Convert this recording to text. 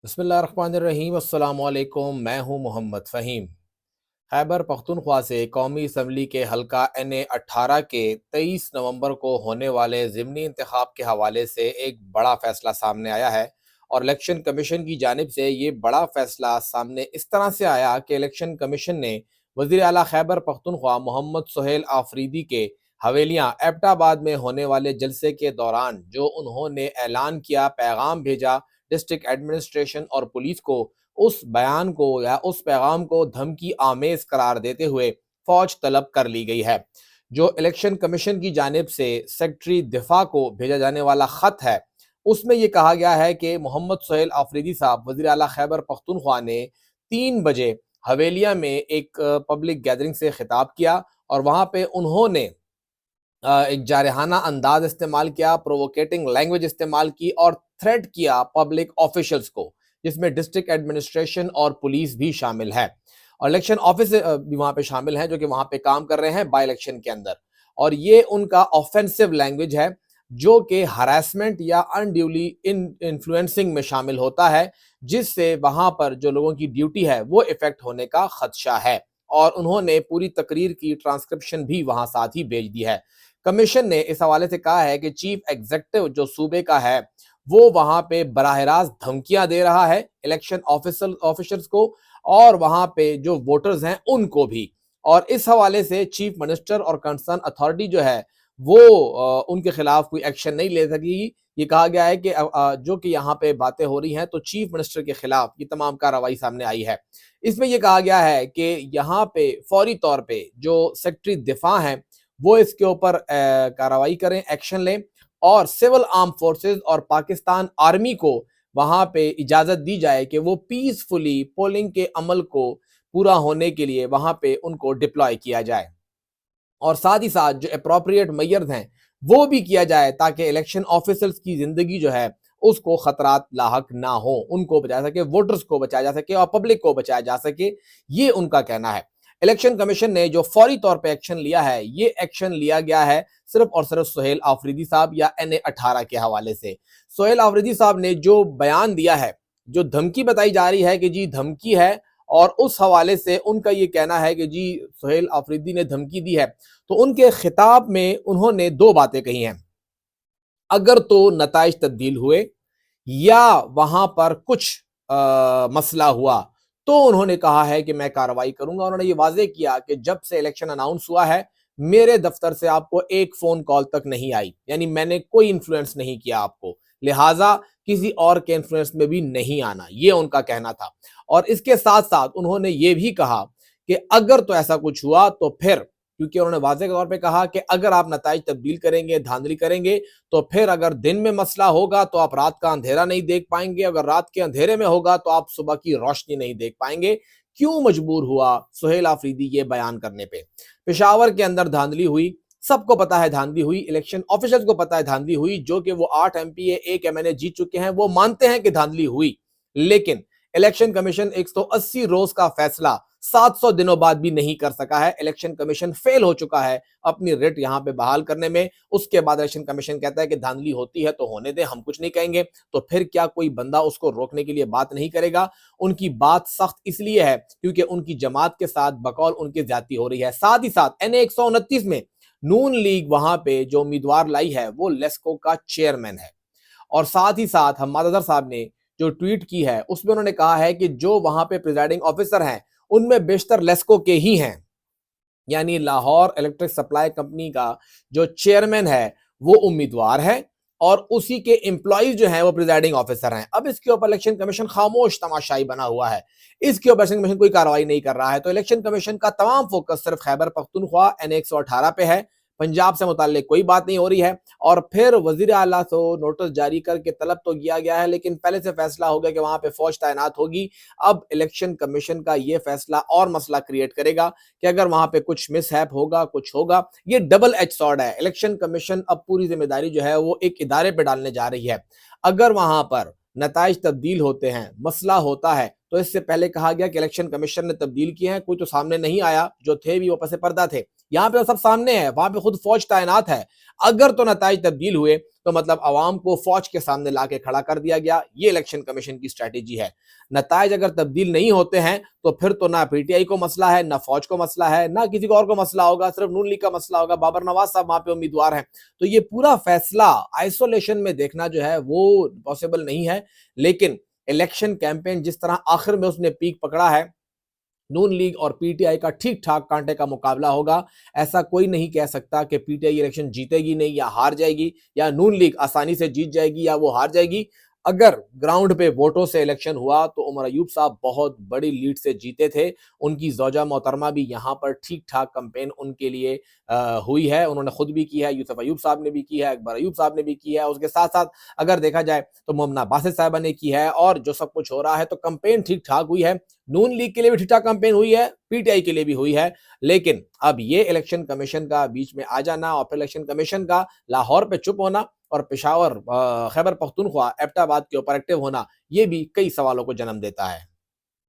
بسم اللہ الرحمن الرحیم۔ السلام علیکم، میں ہوں محمد فہیم۔ خیبر پختونخوا سے قومی اسمبلی کے حلقہ NA18 کے 23 نومبر کو ہونے والے ضمنی انتخاب کے حوالے سے ایک بڑا فیصلہ سامنے آیا ہے، اور الیکشن کمیشن کی جانب سے یہ بڑا فیصلہ سامنے اس طرح سے آیا کہ الیکشن کمیشن نے وزیر اعلیٰ خیبر پختونخوا محمد سہیل آفریدی کے حویلیاں ایبٹ آباد میں ہونے والے جلسے کے دوران جو انہوں نے اعلان کیا، پیغام بھیجا ڈسٹرکٹ ایڈمنسٹریشن اور پولیس کو، اس بیان کو یا اس پیغام کو دھمکی آمیز قرار دیتے ہوئے فوج طلب کر لی گئی ہے۔ جو الیکشن کمیشن کی جانب سے سیکرٹری دفاع کو بھیجا جانے والا خط ہے، اس میں یہ کہا گیا ہے کہ محمد سہیل آفریدی صاحب وزیر اعلیٰ خیبر پختونخوا نے 3 بجے حویلیہ میں ایک پبلک گیدرنگ سے خطاب کیا، اور وہاں پہ انہوں نے ایک جارحانہ انداز استعمال کیا، پرووکیٹنگ لینگویج استعمال کی، اور تھریٹ کیا پبلک آفیشلز کو، جس میں ڈسٹرکٹ ایڈمنسٹریشن اور پولیس بھی شامل ہے، اور الیکشن آفس بھی وہاں پہ شامل ہیں جو کہ وہاں پہ کام کر رہے ہیں بائی الیکشن کے اندر۔ اور یہ ان کا آفینسو لینگویج ہے جو کہ ہراسمنٹ یا انڈیولی انفلوئنسنگ میں شامل ہوتا ہے، جس سے وہاں پر جو لوگوں کی ڈیوٹی ہے وہ افیکٹ ہونے کا خدشہ ہے، اور انہوں نے پوری تقریر کی ٹرانسکرپشن بھی وہاں ساتھ ہی بھیج دی ہے۔ کمیشن نے اس حوالے سے کہا ہے کہ چیف ایگزیکٹو جو صوبے کا ہے وہ وہاں پہ براہ راست دھمکیاں دے رہا ہے الیکشن آفیسرز کو، اور وہاں پہ جو ووٹرز ہیں ان کو بھی، اور اس حوالے سے چیف منسٹر اور کنسرن اتھارٹی جو ہے وہ ان کے خلاف کوئی ایکشن نہیں لے سکے گی۔ یہ کہا گیا ہے کہ جو کہ یہاں پہ باتیں ہو رہی ہیں تو چیف منسٹر کے خلاف یہ تمام کارروائی سامنے آئی ہے۔ اس میں یہ کہا گیا ہے کہ یہاں پہ فوری طور پہ جو سیکرٹری دفاع ہیں وہ اس کے اوپر کارروائی کریں، ایکشن لیں، اور سول آرم فورسز اور پاکستان آرمی کو وہاں پہ اجازت دی جائے کہ وہ پیسفلی پولنگ کے عمل کو پورا ہونے کے لیے وہاں پہ ان کو ڈپلوائے کیا جائے، اور ساتھ ہی ساتھ جو اپروپریٹ میئرز ہیں وہ بھی کیا جائے تاکہ الیکشن آفیسرز کی زندگی جو ہے اس کو خطرات لاحق نہ ہو، ان کو بچایا سکے، ووٹرز کو بچایا جا سکے اور پبلک کو بچایا جا سکے، یہ ان کا کہنا ہے۔ الیکشن کمیشن نے جو فوری طور پہ ایکشن لیا ہے، یہ ایکشن لیا گیا ہے صرف اور صرف سہیل آفریدی صاحب یا NA18 کے حوالے سے۔ سہیل آفریدی صاحب نے جو بیان دیا ہے، جو دھمکی بتائی جا رہی ہے کہ جی دھمکی ہے، اور اس حوالے سے ان کا یہ کہنا ہے کہ جی سہیل آفریدی نے دھمکی دی ہے، تو ان کے خطاب میں انہوں نے 2 باتیں کہی ہیں۔ اگر تو نتائج تبدیل ہوئے یا وہاں پر کچھ مسئلہ ہوا تو انہوں نے کہا ہے کہ میں کارروائی کروں گا۔ انہوں نے یہ واضح کیا کہ جب سے الیکشن اناؤنس ہوا ہے میرے دفتر سے آپ کو ایک فون کال تک نہیں آئی، یعنی میں نے کوئی انفلوئنس نہیں کیا آپ کو، لہٰذا کسی اور کے انفلوئنس میں بھی نہیں آنا، یہ ان کا کہنا تھا۔ اور اس کے ساتھ ساتھ انہوں نے یہ بھی کہا کہ اگر تو ایسا کچھ ہوا تو پھر، کیونکہ انہوں نے واضح طور پہ کہا کہ اگر آپ نتائج تبدیل کریں گے، دھاندلی کریں گے، تو پھر اگر دن میں مسئلہ ہوگا تو آپ رات کا اندھیرا نہیں دیکھ پائیں گے، اگر رات کے اندھیرے میں ہوگا تو آپ صبح کی روشنی نہیں دیکھ پائیں گے۔ کیوں مجبور ہوا سہیل آفریدی یہ بیان کرنے پہ؟ پشاور کے اندر دھاندلی ہوئی، سب کو پتا ہے دھاندلی ہوئی، الیکشن آفیسرز کو پتا ہے دھاندلی ہوئی، جو کہ وہ 8 MP 1 MNA جیت چکے ہیں، وہ مانتے ہیں کہ دھاندلی ہوئی، لیکن الیکشن کمیشن 180 روز کا فیصلہ 700 دنوں بعد بھی نہیں کر سکا ہے۔ الیکشن کمیشن فیل ہو چکا ہے اپنی ریٹ یہاں پہ بحال کرنے میں۔ اس کے بعد الیکشن کمیشن کہتا ہے کہ دھاندلی ہوتی ہے تو ہونے دیں، ہم کچھ نہیں کہیں گے، تو پھر کیا کوئی بندہ اس کو روکنے کے لیے بات نہیں کرے گا؟ ان کی بات سخت اس لیے ہے کیونکہ ان کی جماعت کے ساتھ بقول ان کی زیادتی ہو رہی ہے۔ ساتھ ہی ساتھ NA 129 میں نون لیگ وہاں پہ جو امیدوار لائی ہے وہ لیسکو کا چیئرمین ہے، اور ساتھ ہی ساتھ حماد اظہر صاحب نے جو ٹویٹ کی ہے اس میں انہوں نے کہا ہے کہ جو وہاں پہ پریزائڈنگ آفیسر ہیں ان میں بیشتر لیسکو کے ہی ہیں، یعنی لاہور الیکٹرک سپلائی کمپنی کا جو چیئرمین ہے وہ امیدوار ہے، اور اسی کے امپلائیز جو ہیں وہ پریزائڈنگ آفیسر ہیں۔ اب اس کے اوپر الیکشن کمیشن خاموش تماشائی بنا ہوا ہے، اس کے اوپر الیکشن کمیشن کوئی کارروائی نہیں کر رہا ہے، تو الیکشن کمیشن کا تمام فوکس صرف خیبر پختونخوا NA 118 پہ ہے، پنجاب سے متعلق کوئی بات نہیں ہو رہی ہے۔ اور پھر وزیر اعلیٰ سے نوٹس جاری کر کے طلب تو کیا گیا ہے، لیکن پہلے سے فیصلہ ہو گیا کہ وہاں پہ فوج تعینات ہوگی۔ اب الیکشن کمیشن کا یہ فیصلہ اور مسئلہ کریٹ کرے گا کہ اگر وہاں پہ کچھ مس ہیپ ہوگا، کچھ ہوگا، یہ ڈبل ایج سارڈ ہے۔ الیکشن کمیشن اب پوری ذمہ داری جو ہے وہ ایک ادارے پہ ڈالنے جا رہی ہے۔ اگر وہاں پر نتائج تبدیل ہوتے ہیں، مسئلہ ہوتا ہے، تو تو اس سے پہلے کہا گیا کہ الیکشن کمیشن نے تبدیل کیے ہیں، کوئی تو سامنے نہیں آیا، جو تھے بھی وہ پس پردہ تھے۔ یہاں پہ سب سامنے ہے، وہاں پہ خود فوج تعینات ہے۔ اگر تو نتائج تبدیل ہوئے تو مطلب عوام کو فوج کے سامنے لا کے کھڑا کر دیا گیا، یہ الیکشن کمیشن کی اسٹریٹجی ہے۔ نتائج اگر تبدیل نہیں ہوتے ہیں تو پھر تو نہ پی ٹی آئی کو مسئلہ ہے، نہ فوج کو مسئلہ ہے، نہ کسی کو اور کو مسئلہ ہوگا، صرف نون لیگ کا مسئلہ ہوگا۔ بابر نواز صاحب وہاں پہ امیدوار ہیں، تو یہ پورا فیصلہ آئسولیشن میں دیکھنا جو ہے وہ پاسبل نہیں ہے۔ لیکن الیکشن کیمپین جس طرح آخر میں اس نے پیک پکڑا ہے، نون لیگ اور پی ٹی آئی کا ٹھیک ٹھاک کانٹے کا مقابلہ ہوگا۔ ایسا کوئی نہیں کہہ سکتا کہ پی ٹی آئی الیکشن جیتے گی نہیں یا ہار جائے گی، یا نون لیگ آسانی سے جیت جائے گی یا وہ ہار جائے گی۔ اگر گراؤنڈ پہ ووٹوں سے الیکشن ہوا تو عمر ایوب صاحب بہت بڑی لیڈ سے جیتے تھے۔ ان کی زوجہ محترمہ بھی یہاں پر ٹھیک ٹھاک کمپین ان کے لیے ہوئی ہے، انہوں نے خود بھی کی ہے، یوسف ایوب صاحب نے بھی کی ہے، اکبر ایوب صاحب نے بھی کی ہے۔ اس کے ساتھ ساتھ اگر دیکھا جائے تو ممنہ باسط صاحبہ نے کی ہے، اور جو سب کچھ ہو رہا ہے تو کمپین ٹھیک ٹھاک ہوئی ہے۔ نون لیگ کے لیے بھی ٹھیک ٹھاک کمپین ہوئی ہے، پی ٹی آئی کے لیے بھی ہوئی ہے۔ لیکن اب یہ الیکشن کمیشن کا بیچ میں آ جانا اور پھر الیکشن کمیشن کا لاہور پہ چپ ہونا اور پشاور خیبر پختونخوا ایبٹ آباد کے اوپر ایکٹیو ہونا، یہ بھی کئی سوالوں کو جنم دیتا ہے۔